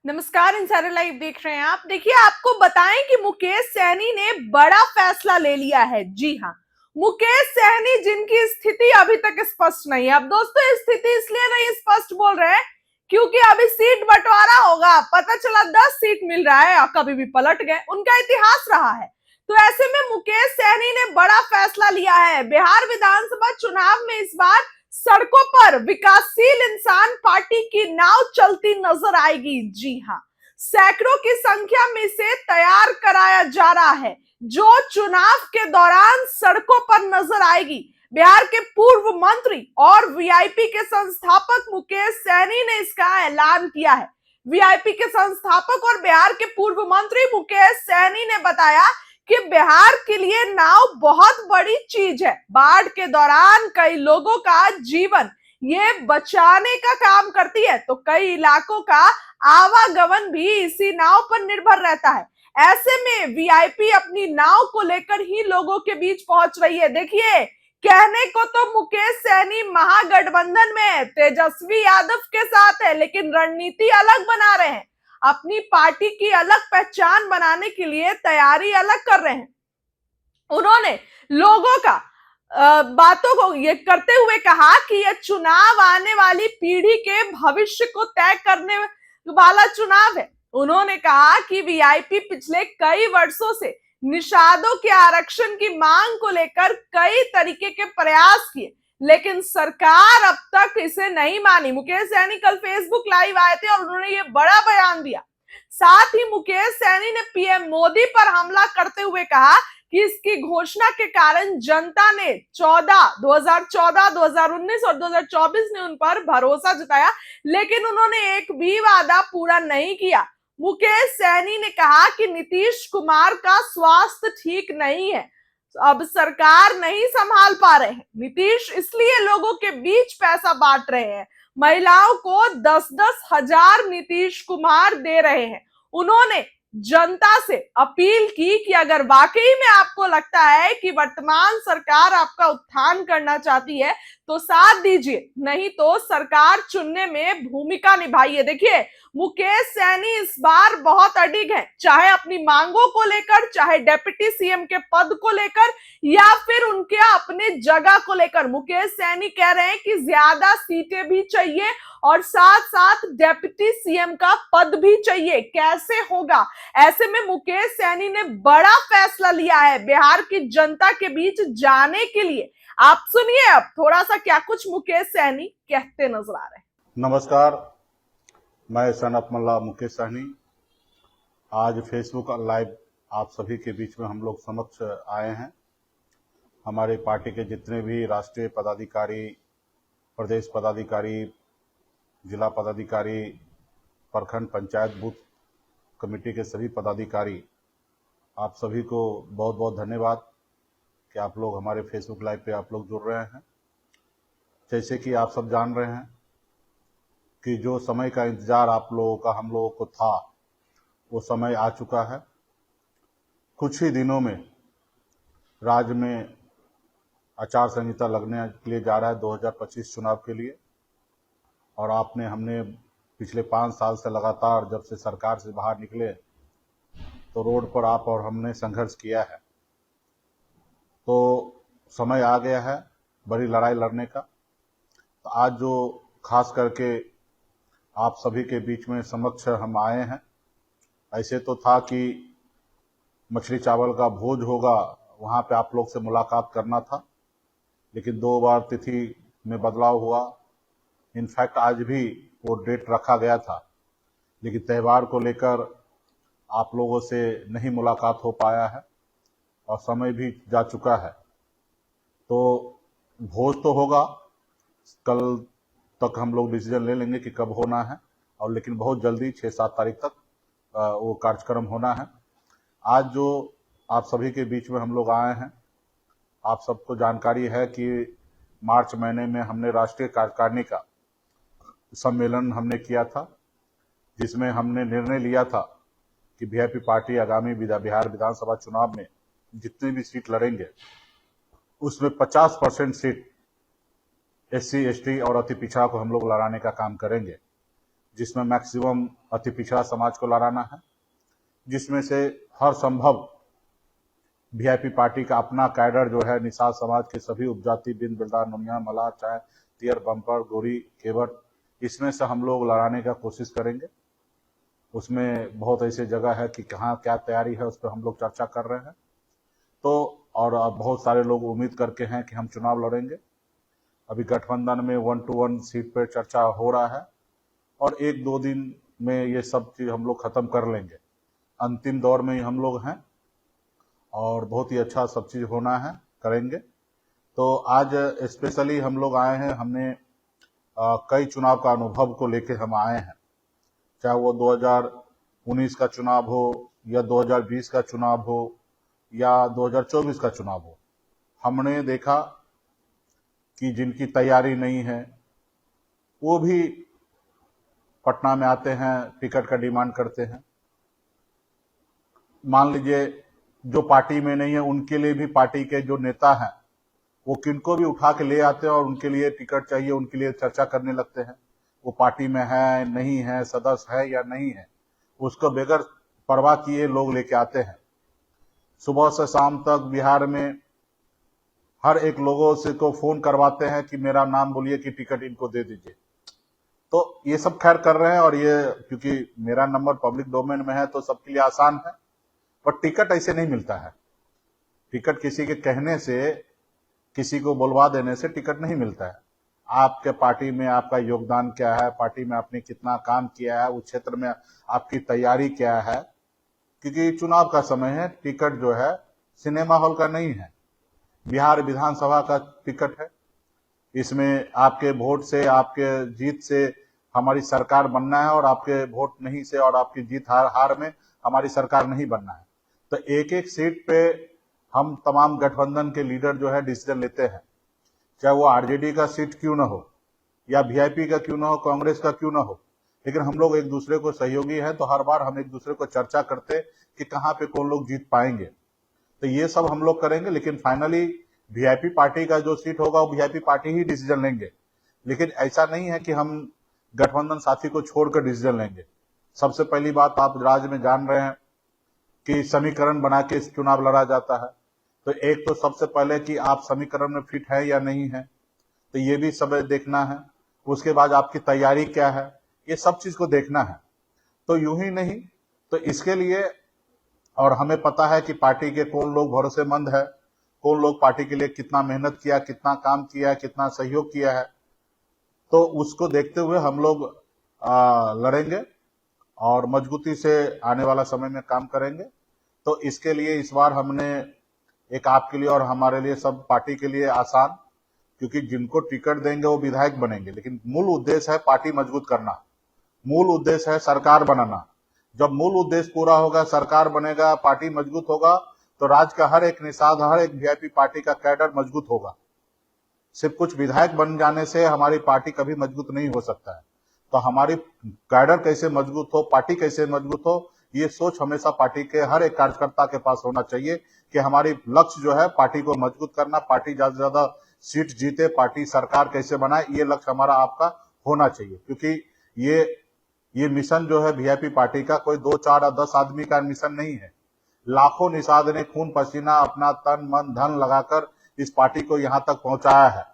नमस्कार, insider live देख रहे हैं आप। देखिए, आपको बताएं कि मुकेश सहनी ने बड़ा फैसला ले लिया है। जी हाँ, मुकेश सहनी जिनकी स्थिति अभी तक स्पष्ट नहीं है। अब दोस्तों, स्थिति इसलिए नहीं स्पष्ट बोल रहे हैं क्योंकि अभी सीट बंटवारा होगा, पता चला 10 सीट मिल रहा है और कभी भी पलट गए, उनका इतिहास रहा है। तो ऐसे में मुकेश सहनी ने बड़ा फैसला लिया है। बिहार विधानसभा चुनाव में इस बार सड़कों पर विकासशील इंसान पार्टी की नाव चलती नजर आएगी। जी हाँ, सैकड़ों की संख्या में इसे तैयार कराया जा रहा है, जो चुनाव के दौरान सड़कों पर नजर आएगी। बिहार के पूर्व मंत्री और वीआईपी के संस्थापक मुकेश सहनी ने इसका ऐलान किया है। वीआईपी के संस्थापक और बिहार के पूर्व मंत्री मुकेश सहनी ने बताया कि बिहार के लिए नाव बहुत बड़ी चीज है। बाढ़ के दौरान कई लोगों का जीवन ये बचाने का काम करती है, तो कई इलाकों का आवागमन भी इसी नाव पर निर्भर रहता है। ऐसे में वीआईपी अपनी नाव को लेकर ही लोगों के बीच पहुंच रही है। देखिए, कहने को तो मुकेश सहनी महागठबंधन में तेजस्वी यादव के साथ है, लेकिन रणनीति अलग बना रहे हैं। अपनी पार्टी की अलग पहचान बनाने के लिए तैयारी अलग कर रहे हैं। उन्होंने लोगों का बातों को ये करते हुए कहा कि यह चुनाव आने वाली पीढ़ी के भविष्य को तय करने वाला चुनाव है। उन्होंने कहा कि वीआईपी पिछले कई वर्षों से निषादों के आरक्षण की मांग को लेकर कई तरीके के प्रयास किए, लेकिन सरकार अब तक इसे नहीं मानी। मुकेश सहनी कल फेसबुक लाइव आए थे और उन्होंने ये बड़ा बयान दिया। साथ ही मुकेश सहनी ने पीएम मोदी पर हमला करते हुए कहा कि इसकी घोषणा के कारण जनता ने 2014, 2019 और 2024 ने उन पर भरोसा जताया, लेकिन उन्होंने एक भी वादा पूरा नहीं किया। मुकेश सहनी ने कहा कि नीतीश कुमार का स्वास्थ्य ठीक नहीं है, अब सरकार नहीं संभाल पा रहे हैं। नीतीश इसलिए लोगों के बीच पैसा बांट रहे हैं। महिलाओं को 10-10 हजार नीतीश कुमार दे रहे हैं। उन्होंने जनता से अपील की कि अगर वाकई में आपको लगता है कि वर्तमान सरकार आपका उत्थान करना चाहती है तो साथ दीजिए, नहीं तो सरकार चुनने में भूमिका निभाइए। देखिए, मुकेश सहनी इस बार बहुत अडिग है, चाहे अपनी मांगों को लेकर, चाहे डेप्यूटी सीएम के पद को लेकर, या फिर उनके अपने जगह को लेकर। मुकेश सहनी कह रहे हैं कि ज्यादा सीटें भी चाहिए और साथ साथ डेप्यूटी सीएम का पद भी चाहिए। कैसे होगा? ऐसे में मुकेश सहनी ने बड़ा फैसला लिया है बिहार की जनता के बीच जाने के लिए। आप सुनिए अब थोड़ा सा क्या कुछ मुकेश सहनी कहते नजर आ रहे हैं। नमस्कार, मैं सनत मल्ला मुकेश सहनी आज फेसबुक लाइव आप सभी के बीच में हम लोग समक्ष आए हैं। हमारे पार्टी के जितने भी राष्ट्रीय पदाधिकारी, प्रदेश पदाधिकारी, जिला पदाधिकारी, प्रखंड पंचायत बूथ कमेटी के सभी पदाधिकारी, आप सभी को बहुत बहुत धन्यवाद कि आप लोग हमारे फेसबुक लाइव पे आप लोग जुड़ रहे हैं। जैसे कि आप सब जान रहे हैं कि जो समय का इंतजार आप लोगों का हम लोगों को था, वो समय आ चुका है। कुछ ही दिनों में राज्य में आचार संहिता लगने के लिए जा रहा है 2025 चुनाव के लिए, और हमने पिछले 5 साल से लगातार जब से सरकार से बाहर निकले तो रोड पर आप और हमने संघर्ष किया है। तो समय आ गया है बड़ी लड़ाई लड़ने का। तो आज जो खास करके आप सभी के बीच में समक्ष हम आए हैं, ऐसे तो था कि मछली चावल का भोज होगा, वहाँ पे आप लोग से मुलाकात करना था, लेकिन 2 बार तिथि में बदलाव हुआ। इनफैक्ट आज भी वो डेट रखा गया था, लेकिन त्यौहार को लेकर आप लोगों से नहीं मुलाकात हो पाया है और समय भी जा चुका है। तो भोज तो होगा, कल तक हम लोग डिसीजन ले लेंगे कि कब होना है, और लेकिन बहुत जल्दी 6-7 तारीख तक वो कार्यक्रम होना है। आज जो आप सभी के बीच में हम लोग आए हैं, आप सबको जानकारी है कि मार्च महीने में हमने राष्ट्रीय कार्यकारिणी का सम्मेलन हमने किया था, जिसमें हमने निर्णय लिया था कि वीआईपी पार्टी आगामी बिहार विधानसभा चुनाव में जितनी भी सीट लड़ेंगे उसमें 50% सीट SC ST और अति पिछड़ा को हम लोग लड़ाने का काम करेंगे। जिसमें मैक्सिमम अति पिछड़ा समाज को लड़ाना है, जिसमें से हर संभव वीआईपी पार्टी का अपना कैडर जो है निषाद समाज के सभी उपजाति बिन बिल्डा नुनिया मल्लाह चाहे तियर बम्पर गोरी केवट, इसमें से हम लोग लड़ाने का कोशिश करेंगे। उसमें बहुत ऐसी जगह है कि कहाँ क्या तैयारी है उस पर हम लोग चर्चा कर रहे हैं। तो और बहुत सारे लोग उम्मीद करके हैं कि हम चुनाव लड़ेंगे। अभी गठबंधन में 1 to 1 सीट पर चर्चा हो रहा है और 1-2 दिन में ये सब चीज हम लोग खत्म कर लेंगे। अंतिम दौर में ही हम लोग हैं और बहुत ही अच्छा सब चीज होना है, करेंगे। तो आज स्पेशली हम लोग आए हैं, हमने कई चुनाव का अनुभव को लेके हम आए हैं, चाहे वो 2019 का चुनाव हो या 2020 का चुनाव हो या 2024 का चुनाव हो। हमने देखा कि जिनकी तैयारी नहीं है वो भी पटना में आते हैं, टिकट का डिमांड करते हैं। मान लीजिए जो पार्टी में नहीं है उनके लिए भी पार्टी के जो नेता हैं वो किनको भी उठा के ले आते हैं और उनके लिए टिकट चाहिए, उनके लिए चर्चा करने लगते हैं। वो पार्टी में है नहीं है, सदस्य है या नहीं है, उसको बगैर परवाह किए लोग लेके आते हैं। सुबह से शाम तक बिहार में हर एक लोगों से को फोन करवाते हैं कि मेरा नाम बोलिए कि टिकट इनको दे दीजिए। तो ये सब खैर कर रहे हैं और ये क्योंकि मेरा नंबर पब्लिक डोमेन में है तो सबके लिए आसान है, पर टिकट ऐसे नहीं मिलता है। टिकट किसी के कहने से, किसी को बुलवा देने से टिकट नहीं मिलता है। आपके पार्टी में आपका योगदान क्या है, पार्टी में आपने कितना काम किया है, उस क्षेत्र में आपकी तैयारी क्या है, क्योंकि चुनाव का समय है। टिकट जो है सिनेमा हॉल का नहीं है, बिहार विधानसभा का टिकट है। इसमें आपके वोट से, आपके जीत से हमारी सरकार बनना है और आपके वोट नहीं से और आपकी जीत हार में हमारी सरकार नहीं बनना है। तो एक एक सीट पे हम तमाम गठबंधन के लीडर जो है डिसीजन लेते हैं, चाहे वो आरजेडी का सीट क्यों ना हो या वीआईपी का क्यों ना हो, कांग्रेस का क्यों ना हो, लेकिन हम लोग एक दूसरे को सहयोगी हैं तो हर बार हम एक दूसरे को चर्चा करते कि कहाँ पे कौन लोग जीत पाएंगे। तो ये सब हम लोग करेंगे, लेकिन फाइनली वीआईपी पार्टी का जो सीट होगा वो वीआईपी पार्टी ही डिसीजन लेंगे। लेकिन ऐसा नहीं है कि हम गठबंधन साथी को छोड़कर डिसीजन लेंगे। सबसे पहली बात, आप राज्य में जान रहे हैं कि समीकरण बना के चुनाव लड़ा जाता है। तो एक तो सबसे पहले कि आप समीकरण में फिट है या नहीं है, तो ये भी सब देखना है। उसके बाद आपकी तैयारी क्या है, ये सब चीज को देखना है। तो यूं ही नहीं, तो इसके लिए और हमें पता है कि पार्टी के कौन लोग भरोसेमंद है, कौन लोग पार्टी के लिए कितना मेहनत किया, कितना काम किया, कितना सहयोग किया है, तो उसको देखते हुए हम लोग लड़ेंगे और मजबूती से आने वाला समय में काम करेंगे। तो इसके लिए इस बार हमने एक आपके लिए और हमारे लिए, सब पार्टी के लिए आसान, क्योंकि जिनको टिकट देंगे वो विधायक बनेंगे, लेकिन मूल उद्देश्य है पार्टी मजबूत करना, मूल उद्देश्य है सरकार बनाना। जब मूल उद्देश्य पूरा होगा, सरकार बनेगा, पार्टी मजबूत होगा, तो राज्य का हर एक निषाद, हर एक वीआईपी पार्टी का कैडर मजबूत होगा। सिर्फ कुछ विधायक बन जाने से हमारी पार्टी कभी मजबूत नहीं हो सकता है। तो हमारी कैडर कैसे मजबूत हो, पार्टी कैसे मजबूत हो, ये सोच हमेशा पार्टी के हर एक कार्यकर्ता के पास होना चाहिए कि हमारी लक्ष्य जो है पार्टी को मजबूत करना, पार्टी ज्यादा से ज्यादा सीट जीते, पार्टी सरकार कैसे बनाए, ये लक्ष्य हमारा आपका होना चाहिए। क्योंकि ये मिशन जो है वीआईपी पार्टी का कोई 2, 4 या 10 आदमी का मिशन नहीं है। लाखों निषाद ने खून पसीना, अपना तन मन धन लगाकर इस पार्टी को यहां तक पहुंचाया है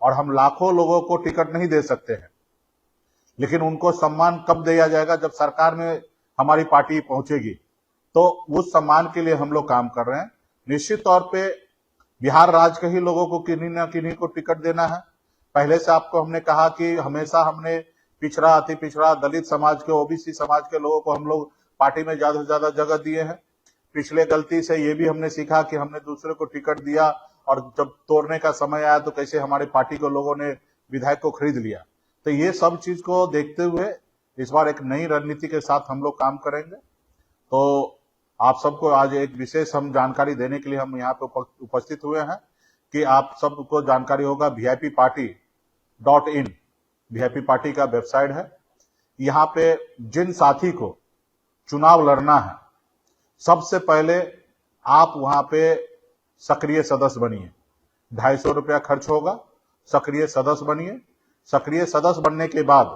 और हम लाखों लोगों को टिकट नहीं दे सकते हैं, लेकिन उनको सम्मान कब दिया जाएगा, जब सरकार में हमारी पार्टी पहुंचेगी। तो उस सम्मान के लिए हम लोग काम कर रहे हैं। निश्चित तौर पे बिहार राज्य के ही लोगों को किन्हीं न किन्हीं को टिकट देना है। पहले से आपको हमने कहा कि हमेशा हमने पिछड़ा, अति पिछड़ा, दलित समाज के, ओबीसी समाज के लोगों को हम लोग पार्टी में ज्यादा से ज्यादा जगह दिए हैं। पिछले गलती से ये भी हमने सीखा कि हमने दूसरे को टिकट दिया और जब तोड़ने का समय आया तो कैसे हमारी पार्टी के लोगों ने विधायक को खरीद लिया। तो ये सब चीज को देखते हुए इस बार एक नई रणनीति के साथ हम लोग काम करेंगे। तो आप सबको आज एक विशेष हम जानकारी देने के लिए हम यहाँ पे उपस्थित हुए हैं कि आप सबको जानकारी होगा, VIPparty.in वीआईपी पार्टी का वेबसाइट है। यहाँ पे जिन साथी को चुनाव लड़ना है, सबसे पहले आप वहां पे सक्रिय सदस्य बनिए। 250 रुपया खर्च होगा, सक्रिय सदस्य बनिए। सक्रिय सदस्य बनने के बाद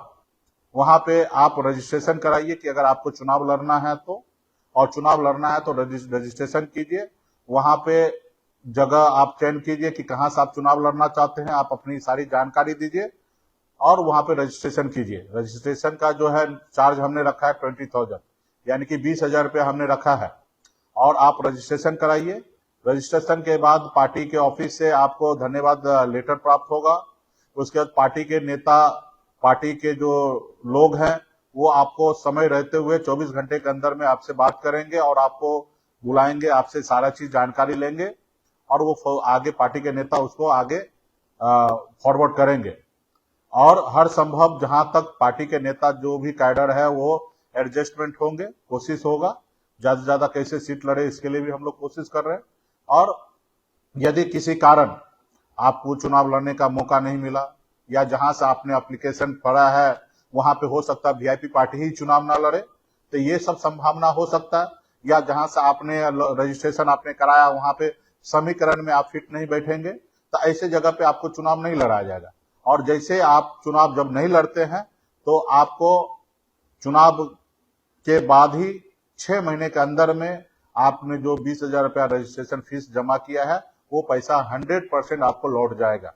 वहां पे आप रजिस्ट्रेशन कराइए कि अगर आपको चुनाव लड़ना है तो, और चुनाव लड़ना है तो रजिस्ट्रेशन कीजिए। वहां पे जगह आप चयन कीजिए कि कहां से आप चुनाव लड़ना चाहते हैं, आप अपनी सारी जानकारी दीजिए और वहां पे रजिस्ट्रेशन कीजिए। रजिस्ट्रेशन का जो है चार्ज हमने रखा है 20,000, यानी कि 20,000 रुपया हमने रखा है। और आप रजिस्ट्रेशन कराइए। रजिस्ट्रेशन के बाद पार्टी के ऑफिस से आपको धन्यवाद लेटर प्राप्त होगा। उसके बाद पार्टी के नेता, पार्टी के जो लोग हैं वो आपको समय रहते हुए 24 घंटे के अंदर में आपसे बात करेंगे और आपको बुलाएंगे, आपसे सारा चीज जानकारी लेंगे और वो आगे पार्टी के नेता उसको आगे फॉरवर्ड करेंगे। और हर संभव जहां तक पार्टी के नेता जो भी कैडर है वो एडजस्टमेंट होंगे, कोशिश होगा ज्यादा से ज्यादा कैसे सीट लड़े इसके लिए भी हम लोग कोशिश कर रहे हैं। और यदि किसी कारण आपको चुनाव लड़ने का मौका नहीं मिला या जहां से आपने एप्लीकेशन पड़ा है वहां पे हो सकता है वीआईपी पार्टी ही चुनाव ना लड़े, तो ये सब संभावना हो सकता है। या जहां से आपने रजिस्ट्रेशन आपने कराया वहां पे समीकरण में आप फिट नहीं बैठेंगे, तो ऐसे जगह पे आपको चुनाव नहीं लड़ाया जाएगा। और जैसे आप चुनाव जब नहीं लड़ते हैं तो आपको चुनाव के बाद ही 6 महीने के अंदर में आपने जो 20,000 रुपया रजिस्ट्रेशन फीस जमा किया है वो पैसा 100% आपको लौट जाएगा।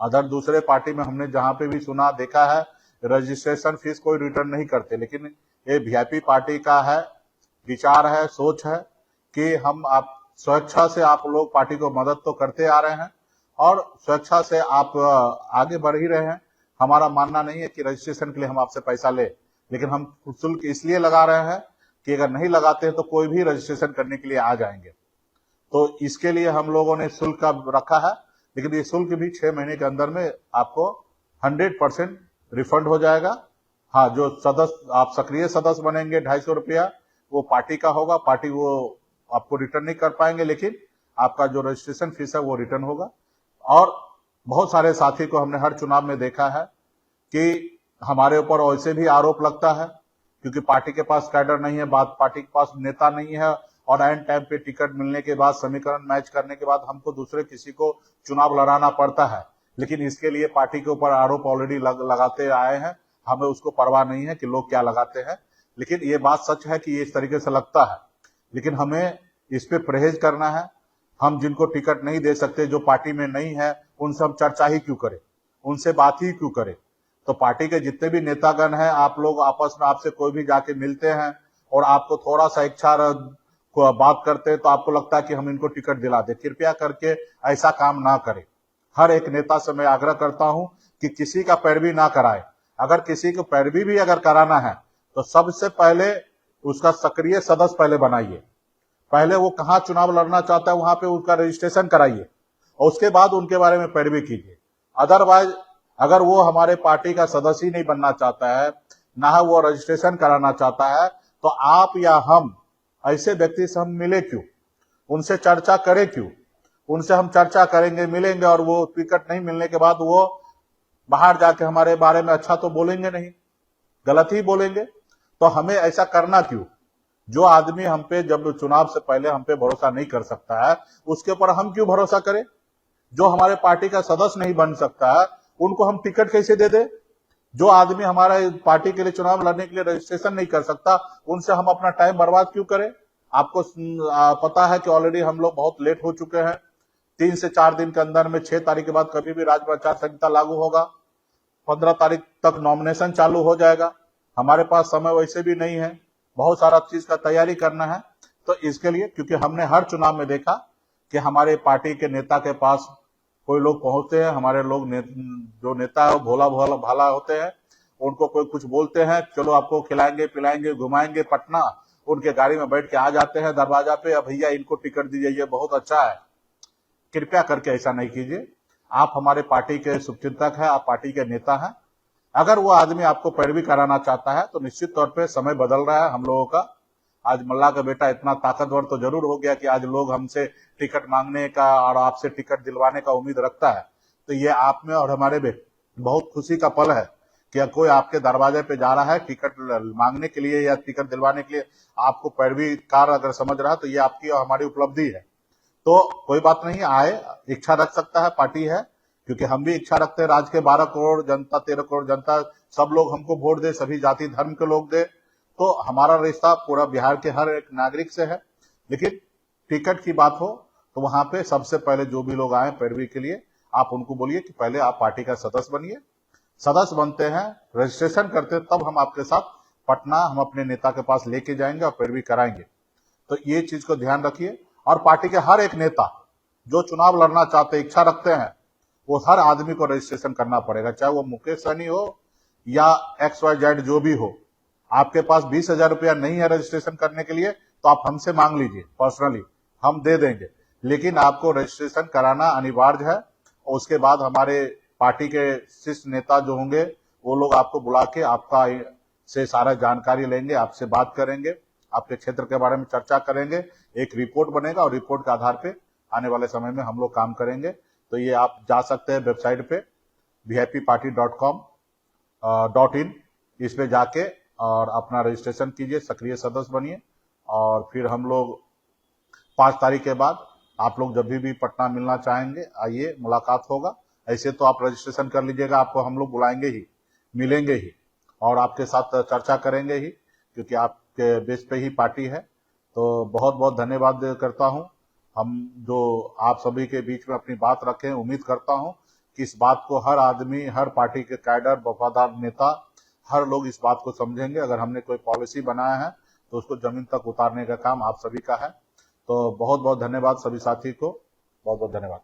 अदर दूसरे पार्टी में हमने जहां पे भी सुना देखा है रजिस्ट्रेशन फीस कोई रिटर्न नहीं करते, लेकिन ये वीआईपी पार्टी का है, विचार है, सोच है कि हम आप स्वेच्छा से आप लोग पार्टी को मदद तो करते आ रहे हैं और स्वेच्छा से आप आगे बढ़ ही रहे हैं। हमारा मानना नहीं है कि रजिस्ट्रेशन के लिए हम आपसे पैसा ले, लेकिन हम शुल्क इसलिए लगा रहे हैं कि अगर नहीं लगाते हैं तो कोई भी रजिस्ट्रेशन करने के लिए आ जाएंगे। तो इसके लिए हम लोगों ने शुल्क का रखा है, लेकिन ये शुल्क भी 6 महीने के अंदर में आपको 100% रिफंड हो जाएगा। हाँ, जो सदस्य आप सक्रिय सदस्य बनेंगे 250 रुपया वो पार्टी का होगा, पार्टी वो आपको रिटर्न नहीं कर पाएंगे, लेकिन आपका जो रजिस्ट्रेशन फीस है वो रिटर्न होगा। और बहुत सारे साथी को हमने हर चुनाव में देखा है कि हमारे ऊपर वैसे भी आरोप लगता है क्योंकि पार्टी के पास कैडर नहीं है, बात पार्टी के पास नेता नहीं है और एंड टाइम पे टिकट मिलने के बाद समीकरण मैच करने के बाद हमको दूसरे किसी को चुनाव लड़ाना पड़ता है। लेकिन इसके लिए पार्टी के ऊपर आरोप ऑलरेडी लगाते आए हैं, हमें उसको परवाह नहीं है कि लोग क्या लगाते हैं। लेकिन ये बात सच है कि ये इस तरीके से लगता है, लेकिन हमें इस पे परहेज करना है। हम जिनको टिकट नहीं दे सकते, जो पार्टी में नहीं है, उनसे हम चर्चा ही क्यों करें, उनसे बात ही क्यों करें। तो पार्टी के जितने भी नेतागण हैं, आप लोग आपस में आपसे कोई भी जाके मिलते हैं और आपको थोड़ा सा इच्छा बात करते हैं तो आपको लगता है कि हम इनको टिकट दिला दे, कृपया करके ऐसा काम ना करें। हर एक नेता से मैं आग्रह करता हूं कि किसी का पैरवी ना कराए। अगर किसी को पैरवी भी अगर कराना है तो सबसे पहले उसका सक्रिय सदस्य पहले बनाइए। पहले वो कहां चुनाव लड़ना चाहता है वहां पे उसका रजिस्ट्रेशन कराइए और उसके बाद उनके बारे में पैरवी कीजिए। अदरवाइज अगर वो हमारे पार्टी का सदस्य ही नहीं बनना चाहता है, ना वो रजिस्ट्रेशन कराना चाहता है, तो आप या हम ऐसे व्यक्ति से हम मिले क्यों, उनसे चर्चा करें क्यों। उनसे हम चर्चा करेंगे, मिलेंगे और वो टिकट नहीं मिलने के बाद वो बाहर जाके हमारे बारे में अच्छा तो बोलेंगे नहीं, गलत ही बोलेंगे। तो हमें ऐसा करना क्यों। जो आदमी हम पे जब चुनाव से पहले हम पे भरोसा नहीं कर सकता है उसके ऊपर हम क्यों भरोसा करें। जो हमारे पार्टी का सदस्य नहीं बन सकता है उनको हम टिकट कैसे दे दे। जो आदमी हमारे पार्टी के लिए चुनाव लड़ने के लिए रजिस्ट्रेशन नहीं कर सकता उनसे हम अपना टाइम बर्बाद क्यों करें। आपको पता है कि ऑलरेडी हम लोग बहुत लेट हो चुके हैं। 3 से 4 दिन के अंदर में 6 तारीख के बाद कभी भी राज्य आचार संहिता लागू होगा, 15 तारीख तक नॉमिनेशन चालू हो जाएगा। हमारे पास समय वैसे भी नहीं है, बहुत सारा चीज का तैयारी करना है। तो इसके लिए, क्योंकि हमने हर चुनाव में देखा कि हमारे पार्टी के नेता के पास कोई लोग पहुंचते हैं, हमारे लोग जो नेता है भोला भोला भाला होते हैं, उनको कोई कुछ बोलते हैं, चलो आपको खिलाएंगे पिलाएंगे घुमाएंगे पटना, उनके गाड़ी में बैठ के आ जाते हैं दरवाजा पे, अब भैया इनको टिकट दीजिए, ये बहुत अच्छा है। कृपया करके ऐसा नहीं कीजिए। आप हमारे पार्टी के शुभचिंतक हैं, आप पार्टी के नेता हैं। अगर वो आदमी आपको पैरवी कराना चाहता है तो निश्चित तौर पे समय बदल रहा है हम लोगों का। आज मल्ला का बेटा इतना ताकतवर तो जरूर हो गया कि आज लोग हमसे टिकट मांगने का और आपसे टिकट दिलवाने का उम्मीद रखता है। तो ये आप में और हमारे में बहुत खुशी का पल है कि कोई आपके दरवाजे पे जा रहा है टिकट मांगने के लिए या टिकट दिलवाने के लिए, आपको पैरवी कार अगर समझ रहा है तो ये आपकी और हमारी उपलब्धि है। तो कोई बात नहीं, आए, इच्छा रख सकता है, पार्टी है, क्योंकि हम भी इच्छा रखते हैं। राज्य के 12 करोड़ जनता 13 करोड़ जनता सब लोग हमको वोट दे, सभी जाति धर्म के लोग दे, तो हमारा रिश्ता पूरा बिहार के हर एक नागरिक से है। लेकिन टिकट की बात हो तो वहां पे सबसे पहले जो भी लोग आए पैरवी के लिए, आप उनको बोलिए कि पहले आप पार्टी का सदस्य बनिए। सदस्य बनते हैं, रजिस्ट्रेशन करते हैं, तब हम आपके साथ पटना हम अपने नेता के पास लेके जाएंगे और पैरवी कराएंगे। तो ये चीज को ध्यान रखिए। और पार्टी के हर एक नेता जो चुनाव लड़ना चाहते, इच्छा रखते हैं, वो हर आदमी को रजिस्ट्रेशन करना पड़ेगा, चाहे वो मुकेश सहनी हो या XYZ जो भी हो। आपके पास 20,000 रुपया नहीं है रजिस्ट्रेशन करने के लिए तो आप हमसे मांग लीजिए पर्सनली, हम दे देंगे। लेकिन आपको रजिस्ट्रेशन कराना अनिवार्य है। और उसके बाद हमारे पार्टी के शीर्ष नेता जो होंगे वो लोग आपको बुला के आपका से सारा जानकारी लेंगे, आपसे बात करेंगे, आपके क्षेत्र के बारे में चर्चा करेंगे, एक रिपोर्ट बनेगा और रिपोर्ट के आधार पे आने वाले समय में हम लोग काम करेंगे। तो ये आप जा सकते हैं वेबसाइट पे vipparty.com.in, इस पे जाके और अपना रजिस्ट्रेशन कीजिए, सक्रिय सदस्य बनिए। और फिर हम लोग 5 तारीख के बाद आप लोग जब भी पटना मिलना चाहेंगे आइए, मुलाकात होगा। ऐसे तो आप रजिस्ट्रेशन कर लीजिएगा, आपको हम लोग बुलाएंगे ही, मिलेंगे ही और आपके साथ चर्चा करेंगे ही, क्योंकि आपके बेस पे ही पार्टी है। तो बहुत बहुत धन्यवाद करता हूं। हम जो आप सभी के बीच में अपनी बात रखें, उम्मीद करता हूं कि इस बात को हर आदमी, हर पार्टी के कैडर, वफादार नेता, हर लोग इस बात को समझेंगे। अगर हमने कोई पॉलिसी बनाया है तो उसको जमीन तक उतारने का काम आप सभी का है। तो बहुत बहुत धन्यवाद सभी साथी को, बहुत बहुत धन्यवाद।